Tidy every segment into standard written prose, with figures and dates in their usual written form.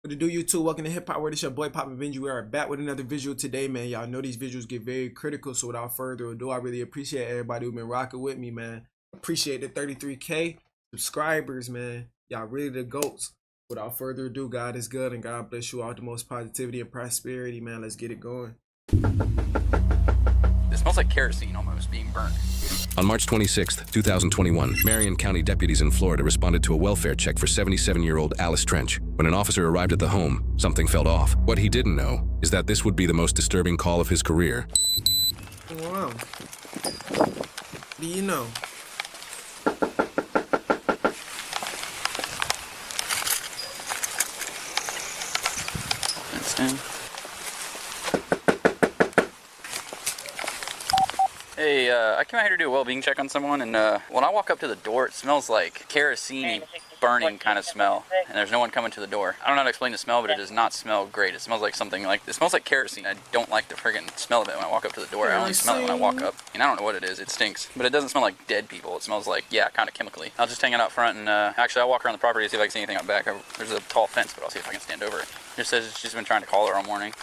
What to do, YouTube? Welcome to Hip Hop World. It's your boy Papa Benji. We are back with another visual today, man. Y'all know these visuals get very critical, so without further ado, I really appreciate everybody who's been rocking with me, man. Appreciate the 33K subscribers, man. Y'all really the goats. Without further ado, God is good, and God bless you all with the most positivity and prosperity, man. Let's get it going. It smells like kerosene almost being burnt. On March 26, 2021, Marion County deputies in Florida responded to a welfare check for 77-year-old Alice Trench. When an officer arrived at the home, something felt off. What he didn't know is that this would be the most disturbing call of his career. Wow. What do you know? That's in. Hey, I came out here to do a well-being check on someone, and when I walk up to the door, it smells like kerosene burning kind of smell, and there's no one coming to the door. I don't know how to explain the smell, but it does not smell great. It smells like something like, it smells like kerosene. I don't like the friggin' smell of it when I walk up to the door. I only smell it when I walk up, and I don't know what it is. It stinks, but it doesn't smell like dead people. It smells like, yeah, kind of chemically. I'll just hang it out front, and actually I'll walk around the property to see if I can see anything out back. There's a tall fence, but I'll see if I can stand over it. It just says she's been trying to call her all morning.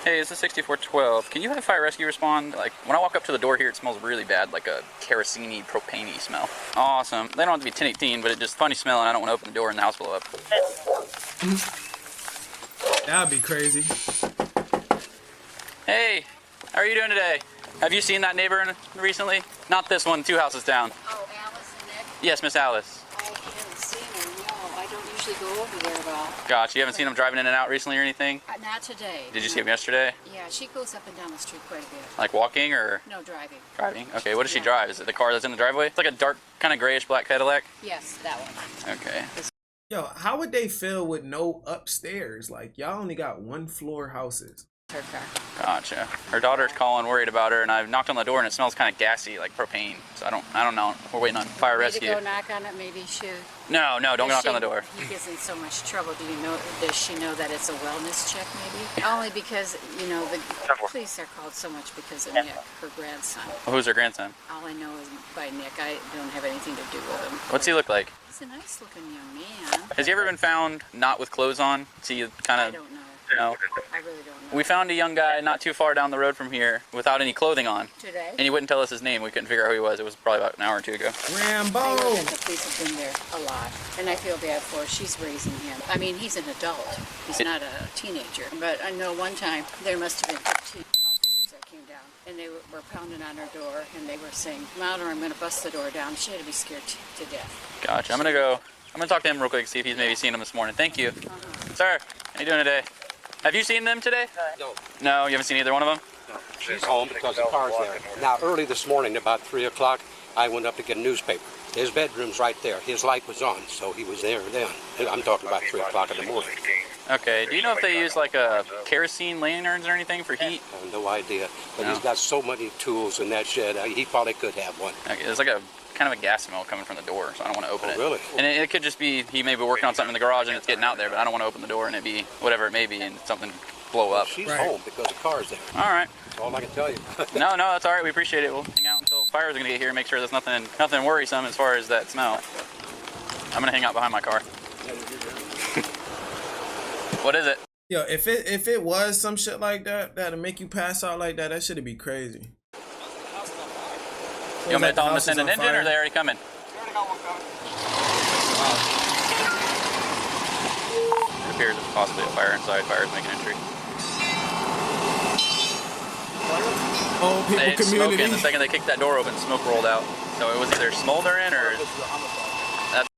Hey, it's the 6412. Can you have fire rescue respond? Like, when I walk up to the door here, it smells really bad, like a kerosene, propane-y smell. Awesome. They don't have to be 1018, but it's just funny smell, and I don't want to open the door and the house blow up. That'd be crazy. Hey, how are you doing today? Have you seen that neighbor recently? Not this one, 2 houses down. Oh, Alice and Nick? Yes, Miss Alice. I haven't seen her, no. I don't usually go over there at all. Gotcha. You haven't seen them driving in and out recently or anything? Not today. Did you see him yesterday? Yeah, she goes up and down the street quite a bit. Like walking or? No, driving. Driving? Okay, what does she drive? Is it the car that's in the driveway? It's like a dark, kind of grayish black Cadillac? Yes, that one. Okay. Yo, how would they feel with no upstairs? Like, y'all only got 1-floor houses. Her car. Gotcha. Her daughter's calling, worried about her, and I've knocked on the door and it smells kind of gassy, like propane. So I don't know. We're waiting on fire rescue. Maybe go knock on it, maybe she... No, don't knock on the door. He gets in so much trouble. Do you know, does she know that it's a wellness check maybe? Only because, you know, the police are called so much because of Nick, her grandson. Well, who's her grandson? All I know is by Nick. I don't have anything to do with him. What's he look like? He's a nice looking young man. Has he ever been found not with clothes on? See, kind of... I don't know. No. I really don't know. We found a young guy not too far down the road from here without any clothing on. Today? And he wouldn't tell us his name. We couldn't figure out who he was. It was probably about an hour or two ago. Rambo! I know that the police have been there a lot, and I feel bad for her. She's raising him. I mean, he's an adult. He's not a teenager. But I know one time there must have been 15 officers that came down, and they were pounding on her door, and they were saying, "Louder, I'm going to bust the door down." She had to be scared to death. Gotcha. I'm going to talk to him real quick, see if he's maybe seen him this morning. Thank you. Sir, how you doing today? Have you seen them today? No. No, you haven't seen either one of them? No. She's home because the car's there. Now, early this morning, about 3 o'clock, I went up to get a newspaper. His bedroom's right there. His light was on, so he was there then. I'm talking about 3 o'clock in the morning. Okay. Do you know if they use like a kerosene lanterns or anything for heat? I have no idea. But No. he's got so many tools in that shed, he probably could have one. Okay, there's like a kind of a gas smell coming from the door, so I don't want to open it. Really? And it could just be he may be working on something in the garage and it's getting out there, but I don't want to open the door and it be whatever it may be and something blow up. She's Right. home because the car's there. All right. That's all I can tell you. No, that's all right. We appreciate it. We'll hang out until fire's gonna get here and make sure there's nothing worrisome as far as that smell. I'm gonna hang out behind my car. What is it? Yo, if it was some shit like that, that'll make you pass out like that, that shit'd be crazy. You want me to tell them to send an engine or are they already coming? It appears it's possibly a fire inside. Fire's making entry. Oh, They people had smoke community. in the second they kicked that door open, smoke rolled out. So it was either smoldering or...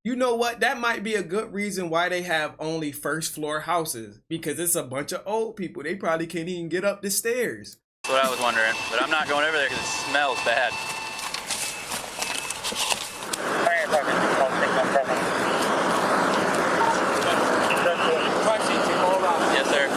You know what? That might be a good reason why they have only 1st-floor houses, because it's a bunch of old people. They probably can't even get up the stairs. That's what I was wondering. But I'm not going over there because it smells bad. Yes, sir.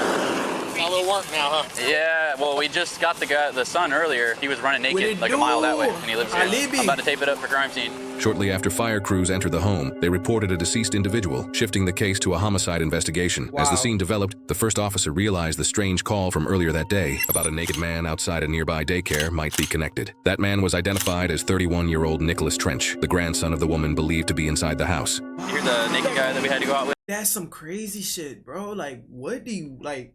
All will work now, huh? Yeah, well, we just got the son earlier. He was running naked like a mile that way, and he lives here. Alibi. I'm about to tape it up for crime scene. Shortly after fire crews entered the home, they reported a deceased individual, shifting the case to a homicide investigation. As the scene developed, the first officer realized the strange call from earlier that day about a naked man outside a nearby daycare might be connected. That man was identified as 31-year-old Nicholas Trench, the grandson of the woman believed to be inside the house. You're the naked guy that we had to go out with. That's some crazy shit, bro. Like, what do you, like,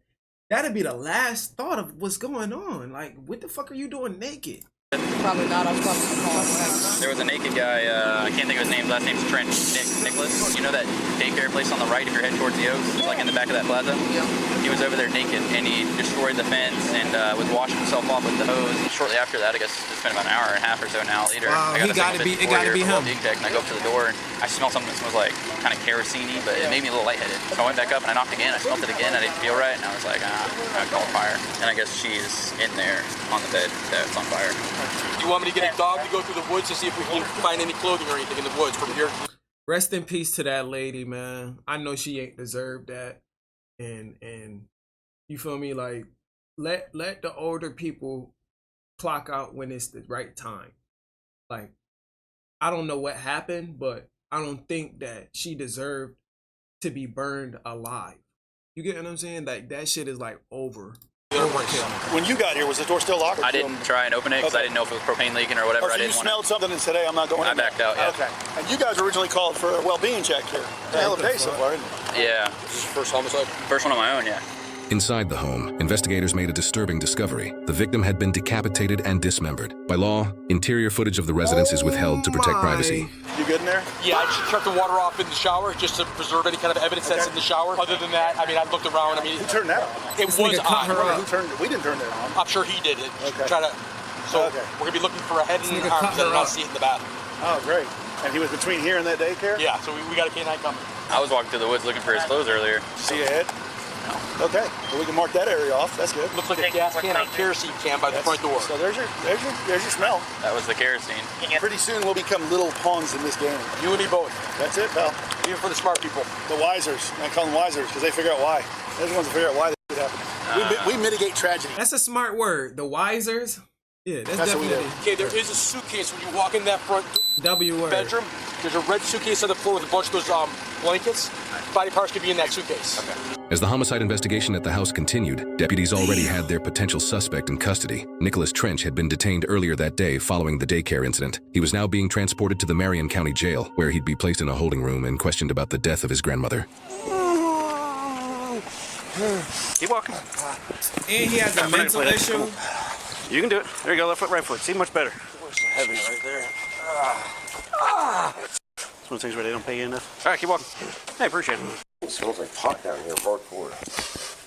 that'd be the last thought of what's going on. Like, what the fuck are you doing naked? Probably not. I was probably the call. There was a naked guy, I can't think of his name, last name's Trench, Nicholas. You know that daycare place on the right if you're heading towards the Oaks, like in the back of that plaza? Yeah. He was over there naked, and he destroyed the fence and was washing himself off with the hose. Shortly after that, I guess it's been about an hour and a half or so now later. Wow, I got it gotta be him. And I go up to the door, and I smell something that smells like kind of kerosene-y, but it made me a little lightheaded. So I went back up, and I knocked again. I smelled it again. I didn't feel right, and I was like, I'd call fire. And I guess she's in there on the bed that's on fire. Do you want me to get a dog to go through the woods to see if we can find any clothing or anything in the woods from here? Rest in peace to that lady, man. I know she ain't deserved that. And you feel me? Like, let the older people clock out when it's the right time. Like, I don't know what happened, but I don't think that she deserved to be burned alive. You get what I'm saying? Like, that shit is like over. When you got here, was the door still locked? I didn't try and open it because I didn't know if it was propane leaking or whatever. Oh, so I didn't you smelled something and said, hey, I'm not going I in there. backed out, yeah. Okay. And you guys originally called for a well-being check here. Hell of a day so far, isn't it? Yeah. This is the first homicide? First one on my own, yeah. Inside the home, investigators made a disturbing discovery. The victim had been decapitated and dismembered. By law, interior footage of the residence is withheld to protect privacy. You good in there? Yeah, I just shut the water off in the shower just to preserve any kind of evidence that's in the shower. Other than that, I mean, I looked around. I mean, Who turned that on? it was odd. Who turned it? We didn't turn that on. I'm sure he did it. Okay. Try to. So Okay. we're gonna be looking for a head and nigga arms cut that her are up. not seen in the bathroom. Oh, great. And he was between here and that daycare? Yeah, so we got a canine coming. I was walking through the woods looking for his clothes earlier. See a head? No. Okay. Well, we can mark that area off. That's good. Looks like a gas can and a kerosene can by the front door. So there's your smell. That was the kerosene. Pretty soon we'll become little pawns in this game. You and me both. That's it, pal. Even for the smart people. The wisers. I call them wisers because they figure out why. They're the ones that figure out why this shit happened. We mitigate tragedy. That's a smart word. The wisers. Yeah, that's That's what we definitely do. Okay, there is a suitcase when you walk in that front W word. bedroom. There's a red suitcase on the floor with a bunch of those blankets. Body parts could be in that suitcase. Okay. As the homicide investigation at the house continued, deputies already had their potential suspect in custody. Nicholas Trench had been detained earlier that day following the daycare incident. He was now being transported to the Marion County Jail, where he'd be placed in a holding room and questioned about the death of his grandmother. Keep walking. And he has a mental issue. You can do it. There you go, left foot, right foot. See, much better. Where's the heavy right there? It's one of the things where they don't pay you enough. All right, keep walking. Hey, appreciate it. It smells like pot down here, hardcore.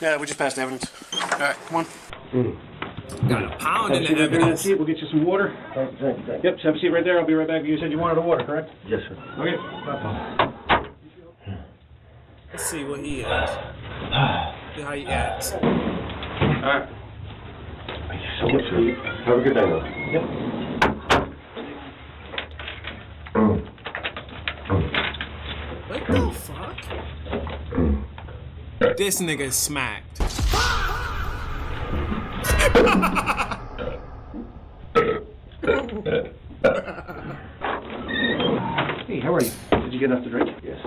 Yeah, we just passed evidence. All right, come on. Got a pound in the evidence. We'll get you some water. Yep, have a seat right there. I'll be right back. You said you wanted a water, correct? Yes, sir. Okay. Let's see what he is. See how he acts. All right. Thank you so much, sir. Have a good day, though. Yep. What the fuck? This nigga smacked. Hey, how are you? Did you get enough to drink? Yes.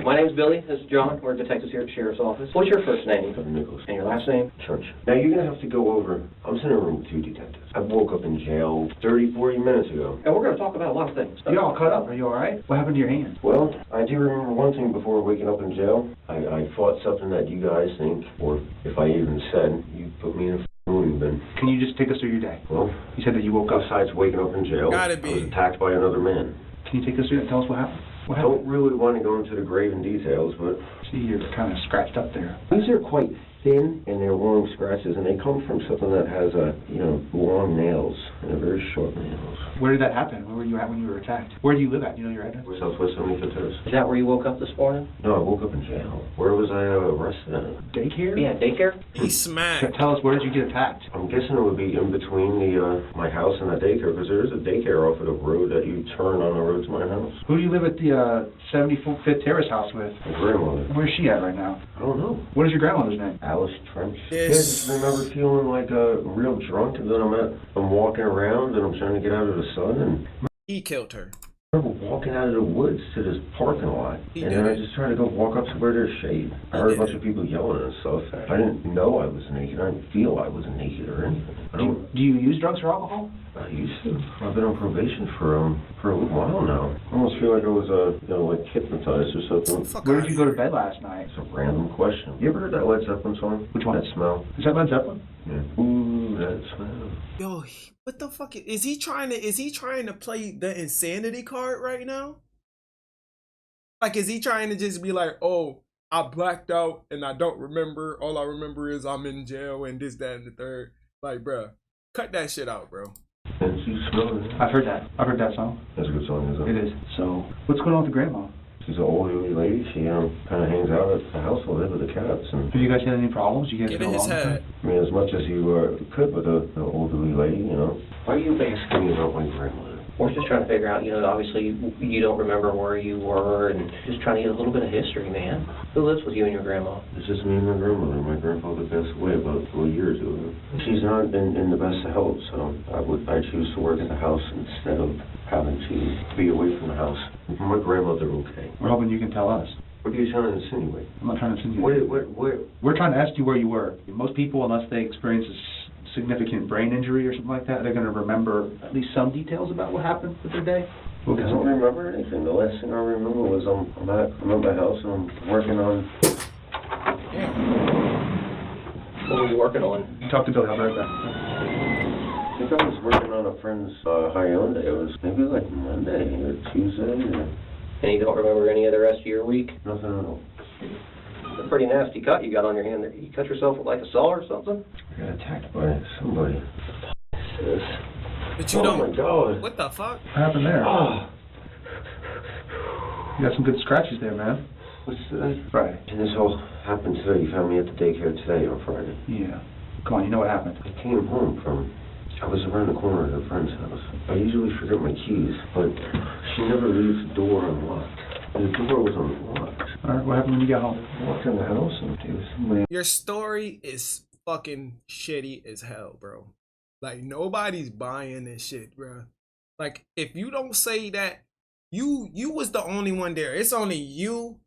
My name's Billy. This is John. We're detectives here at the Sheriff's Office. What's your first name? Nicholas. And your last name? Church. Now, you're going to have to go over. I'm sitting in a room with two detectives. I woke up in jail 30, 40 minutes ago. And we're going to talk about a lot of things. You all cut up. Are you all right? What happened to your hand? Well, I do remember one thing before waking up in jail. I fought something that you guys think, or if I even said, you put me in a moving bin. Can you just take us through your day? Well, You said that you woke up. besides waking up in jail, Gotta I be. was attacked by another man. Can you take us through that? Tell us what happened. What I happened? don't really want to go into the grave in details, but See, you're kind of scratched up there. these are quite thin and they're long scratches, and they come from something that has long nails and very short nails. Where did that happen? Where were you at when you were attacked? Where do you live at? You know your address? Southwest 75th Terrace. Is that where you woke up this morning? No, I woke up in jail. Where was I arrested at? Daycare? Yeah, daycare? He smacked. Tell us, where did you get attacked? I'm guessing it would be in between my house and that daycare, because there is a daycare off of the road that you turn on the road to my house. Who do you live at the 75th Terrace house with? My grandmother. Where's she at right now? I don't know. What is your grandmother's name? Alice Trench. Yes. Yeah, I just remember feeling like real drunk, and then I'm walking around and I'm trying to get out of the sun, and He killed her. I remember walking out of the woods to this parking lot, and then I just tried to go walk up to where there's shade. I heard a bunch of people yelling and stuff. I didn't know I was naked. I didn't feel I was naked or anything. Do you use drugs or alcohol? I used to. I've been on probation for a little while now. I almost feel like I was, like hypnotized or something. Where did you go to bed last night? It's a random question. You ever heard that Led Zeppelin song? Which one? That Smell. Is that Led Zeppelin? Yeah. Ooh, that smell. Yo, what the fuck is he trying to play the insanity card right now? Like, is he trying to just be like, oh, I blacked out and I don't remember. All I remember is I'm in jail and this, that, and the third. Like, bruh, cut that shit out, bro. And you smell it. I've heard that. I've heard that song. That's a good song, isn't it? It is. So, what's going on with the grandma? She's an old lady. She kind of hangs out at the house a little bit with the cats. And Have you guys had any problems? You guys get in his head. I mean, as much as you could with the elderly lady, you know. Why are you asking me about my grandmother? We're just trying to figure out, obviously you don't remember where you were, and just trying to get a little bit of history, man. Who lives with you and your grandma? It's just me and my grandmother. My grandfather passed away about a year or two ago. She's not in the best of health, so I choose to work at the house instead of having to be away from the house. My grandmother, okay. We're hoping you can tell us. What are you trying to insinuate? I'm not trying to insinuate. Where? We're trying to ask you where you were. Most people, unless they experience a significant brain injury or something like that, they're going to remember at least some details about what happened with their day. I don't remember anything. The last thing I remember was I'm at my house and I'm working on... What were you working on? Talk to Bill. How about that? I think I was working on a friend's Hyundai. It was maybe like Monday or Tuesday. And you don't remember any of the rest of your week? Nothing at all. A pretty nasty cut you got on your hand there. You cut yourself with like a saw or something? I got attacked by somebody. What is this? But you don't. Oh my God. What the fuck? What happened there? Oh. You got some good scratches there, man. What's today? Friday. And this all happened today. You found me at the daycare today on Friday. Yeah. Come on, you know what happened. I came home I was around the corner at a friend's house. I usually forget my keys, but she never leaves the door unlocked. The door was unlocked. All right, what happened when you got home? I walked in the house and there was somebody. Your story is fucking shitty as hell, bro. Like, nobody's buying this shit, bro. Like, if you don't say that, you was the only one there. It's only you,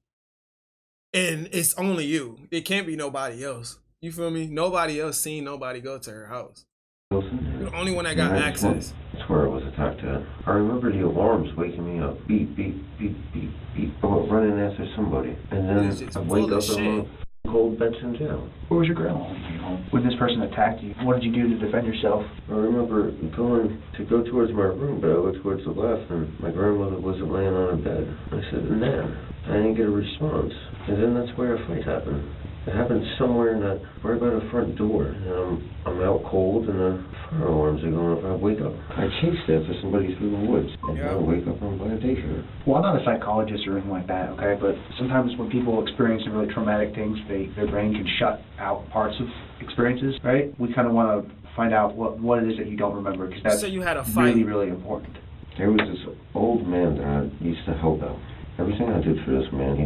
and it's only you. It can't be nobody else. You feel me? Nobody else seen nobody go to her house. You're the only one that got access. That's where I was attacked at. I remember the alarms waking me up. Beep, beep, beep, beep, beep. I went running after somebody. And then I wake up in a cold bench in jail. Where was your grandma when you came home? When this person attacked you, what did you do to defend yourself? I remember going to go towards my room, but I looked towards the left, and my grandmother wasn't laying on her bed. I said, "Nan." I didn't get a response. And then that's where a fight happened. It happened somewhere right by the front door. And I'm out cold, and the fire alarms are going off. I wake up. I chased after somebody through the woods, and I wake up on by a daycare. Well, I'm not a psychologist or anything like that, okay? But sometimes when people experience really traumatic things, their brain can shut out parts of experiences, right? We kind of want to find out what it is that you don't remember, because that's so you had a fight. Really, really important. There was this old man that I used to help out. Everything I did for this man,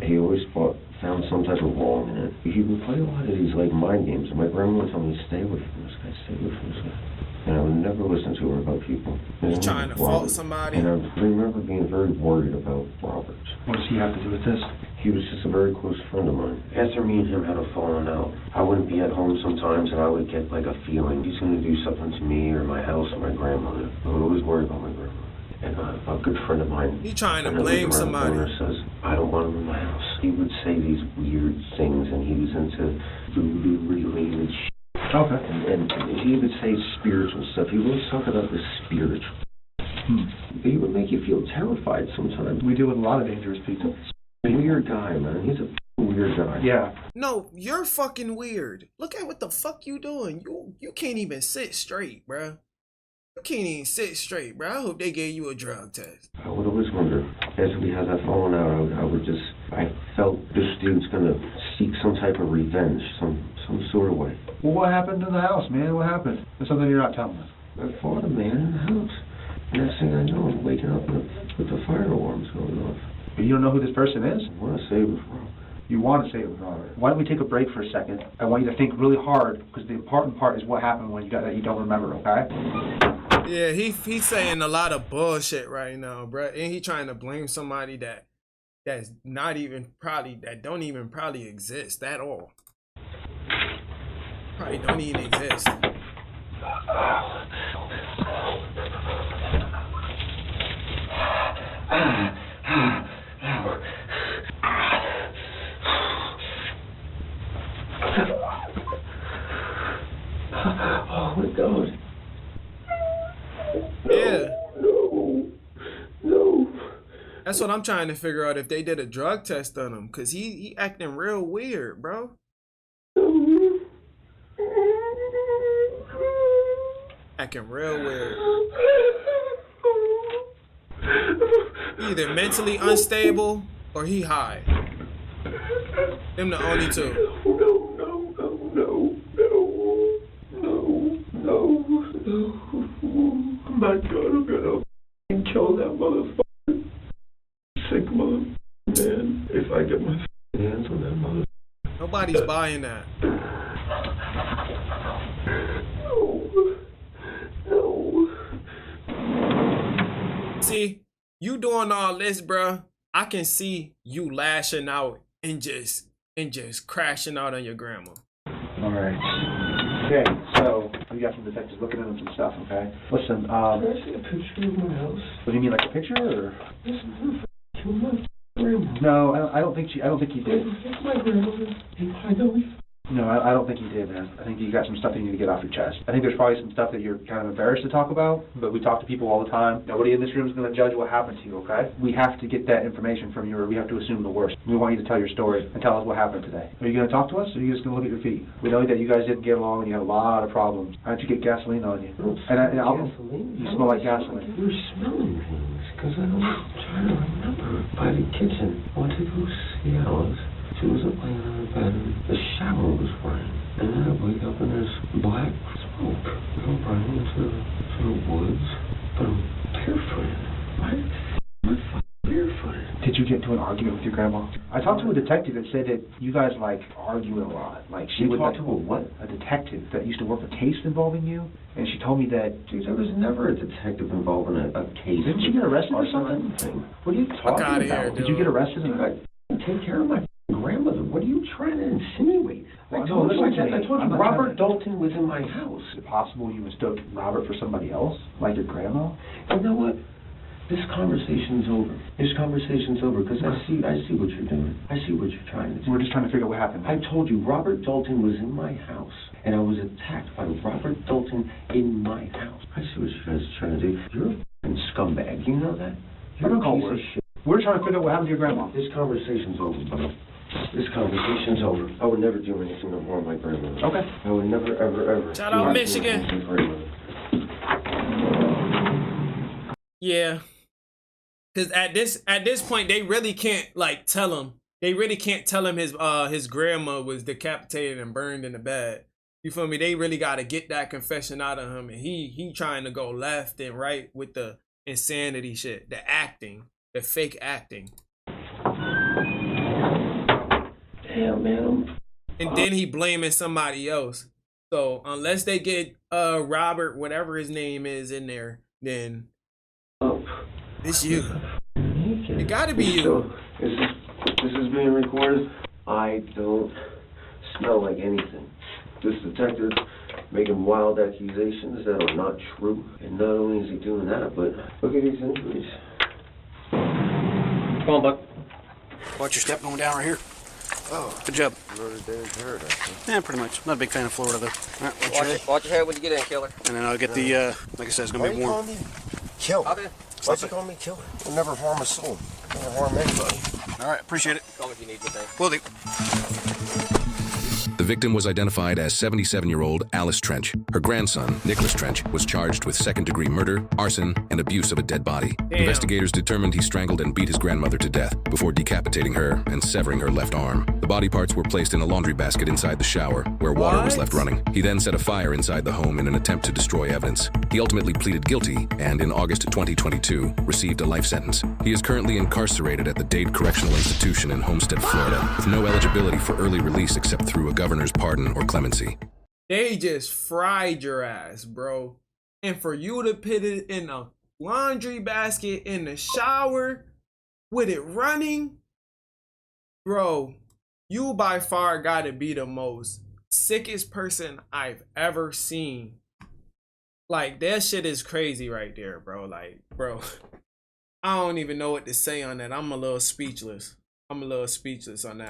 he always found some type of wrong in it. He would play a lot of these like mind games, and my grandma would tell me, "Stay away from this guy, stay away from this guy." And I would never listen to her about people. You trying to fault somebody? And I remember being very worried about Robert. What does he have to do with this? He was just a very close friend of mine. After me and him had a falling out, I wouldn't be at home sometimes, and I would get like a feeling he's going to do something to me or my house or my grandmother. I would always worry about my grandmother. And a good friend of mine, he trying to blame somebody, says, "I don't want him in my house." He would say these weird things, and he was into voodoo-related shit. Okay. And he would say spiritual stuff. He would always talk about the spiritual. He would make you feel terrified sometimes. We deal with a lot of dangerous people. Weird guy, man. He's a weird guy. Yeah. No, you're fucking weird. Look at what the fuck you doing. You can't even sit straight, bruh. You can't even sit straight, bro. I hope they gave you a drug test. I would always wonder, as we had that falling out, I felt this dude's gonna seek some type of revenge, some sort of way. Well, what happened in the house, man? What happened? There's something you're not telling us. I fought a man in the house. Next thing I know, I'm waking up with the fire alarms going off. But you don't know who this person is? I want to say it was Robert. You want to say it was Robert. Why don't we take a break for a second? I want you to think really hard, because the important part is what happened when you got that you don't remember, okay? Yeah, he's saying a lot of bullshit right now, bro. And he trying to blame somebody that's not even that don't even probably exist at all. Probably don't even exist. Oh my God. Yeah. No. That's what I'm trying to figure out, if they did a drug test on him, cause he acting real weird, bro. Acting real weird. Either mentally unstable or he high. Them the only two. No. My God, I'm gonna kill that motherfucker. Sick mother man. If I get my hands on that mother. Nobody's buying that. No. See, you doing all this, bruh. I can see you lashing out and just crashing out on your grandma. All right. Okay, so we got some detectives looking into some stuff. Okay. Listen. Can I see a picture of my house? What do you mean, like a picture, or? This is my grandma. No, I don't think you did. It's my grandmother. I know. No, I don't think you did, man. I think you got some stuff that you need to get off your chest. I think there's probably some stuff that you're kind of embarrassed to talk about, but we talk to people all the time. Nobody in this room is going to judge what happened to you, okay? We have to get that information from you, or we have to assume the worst. We want you to tell your story and tell us what happened today. Are you going to talk to us, or are you just going to look at your feet? We know that you guys didn't get along and you had a lot of problems. Why don't you get gasoline on you? Gasoline? You smell like gasoline. You're smelling things, because I was trying to remember. By the kitchen, I went to go see Alice. She was up laying on the bed, and the shower was running. And then I wake up and there's black smoke. I'm running into the woods, but I'm barefooted. I'm barefooted. Did you get into an argument with your grandma? I talked to a detective that said that you guys like argue a lot. Like she would talk like, to a what? A detective that used to work a case involving you, and she told me that. Dude, there was never a detective involved in a case. Didn't you get arrested or something? What are you talking outta about? here, Did you get arrested? Dude, I take care of my grandmother. What are you trying to insinuate? I told you Robert Dalton was in my house. Is it possible you mistook Robert for somebody else, like your grandma? You know what? This conversation's over. Because I see what you're doing. I see what you're trying to do. We're just trying to figure out what happened. I told you Robert Dalton was in my house, and I was attacked by Robert Dalton in my house. I see what you guys are trying to do. You're a f***ing scumbag. You know that? You're a piece of shit. We're trying to figure out what happened to your grandma. This conversation's over, bro. This conversation's over. I would never do anything to harm my grandmother. Okay. I would never, ever. Shout out Michigan. Yeah. Cause at this point they really can't like tell him. They really can't tell him his grandma was decapitated and burned in the bed. You feel me? They really gotta get that confession out of him, and he trying to go left and right with the insanity shit, the acting, the fake acting. Damn, man. And then he blaming somebody else. So unless they get Robert, whatever his name is, in there, then it's you. It gotta be you. So, this is being recorded. I don't smell like anything. This detective making wild accusations that are not true. And not only is he doing that, but look at these injuries. Come on, Buck. Watch your step going down right here. Oh. Good job. Murder Day in Paradise, huh? Yeah, pretty much. Not a big fan of Florida, though. All right, Watch your head when you get in, killer. And then I'll get the, like I said, it's going to be warm. Killer. Why'd you call me killer? We'll never harm a soul. Never harm anybody. All right, appreciate it. Call me if you need anything. Will do. The victim was identified as 77-year-old Alice Trench. Her grandson, Nicholas Trench, was charged with second-degree murder, arson, and abuse of a dead body. Damn. Investigators determined he strangled and beat his grandmother to death before decapitating her and severing her left arm. The body parts were placed in a laundry basket inside the shower, where water was left running. He then set a fire inside the home in an attempt to destroy evidence. He ultimately pleaded guilty and, in August 2022, received a life sentence. He is currently incarcerated at the Dade Correctional Institution in Homestead, Florida, with no eligibility for early release except through a governor's pardon or clemency. They just fried your ass, bro. and for you to put it in a laundry basket in the shower with it running, bro, you by far gotta be the most sickest person I've ever seen. Like, that shit is crazy right there, bro. Like, bro, I don't even know what to say on that. I'm a little speechless on that.